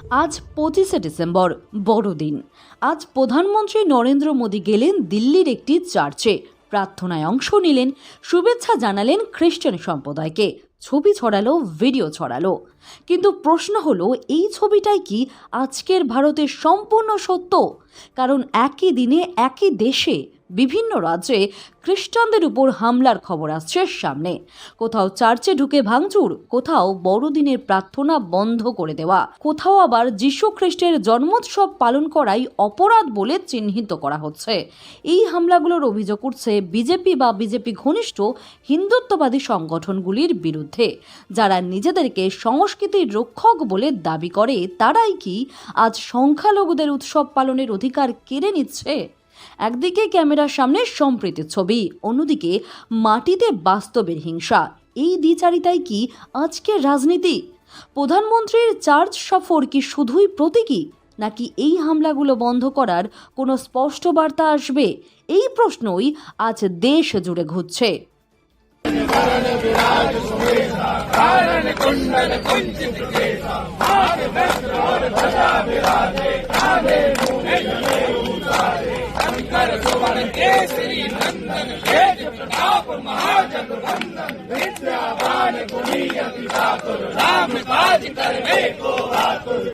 আজ 25শে ডিসেম্বর, বড়দিন। আজ প্রধানমন্ত্রী নরেন্দ্র মোদী গেলেন দিল্লির একটি চার্চে, প্রার্থনায় অংশ নিলেন, শুভেচ্ছা জানালেন খ্রিস্টান সম্প্রদায়কে, ছবি ছড়ালো, ভিডিও ছড়ালো। কিন্তু প্রশ্ন হলো, এই ছবিটাই কি আজকের ভারতের সম্পূর্ণ সত্য? কারণ একই দিনে একই দেশে বিভিন্ন রাজ্যে খ্রিস্টানদের উপর হামলার খবর আসছে সামনে। কোথাও চার্চে ঢুকে ভাঙচুর, কোথাও বড়দিনের প্রার্থনা বন্ধ করে দেওয়া, কোথাও আবার যীশু খ্রিস্টের জন্মোৎসব পালন করাই অপরাধ বলে চিহ্নিত করা হচ্ছে। এই হামলাগুলোর অভিযোগ উঠছে বিজেপি বা বিজেপি ঘনিষ্ঠ হিন্দুত্ববাদী সংগঠনগুলির বিরুদ্ধে, যারা নিজেদেরকে সংস্কৃতির রক্ষক বলে দাবি করে। তারাই কি আজ সংখ্যালঘুদের উৎসব পালনের অধিকার কেড়ে নিচ্ছে? একদিকে ক্যামেরার সামনে সম্প্রীতির ছবি, অন্যদিকে মাটিতে বাস্তবের হিংসা। এই দ্বিচারিতাই কি আজকের রাজনীতি? প্রধানমন্ত্রীর চার্চ সফর কি শুধুই প্রতীকী, নাকি এই হামলাগুলো বন্ধ করার কোনো স্পষ্ট বার্তা আসবে? এই প্রশ্নই আজ দেশ জুড়ে ঘুরছে। राम काज करवे को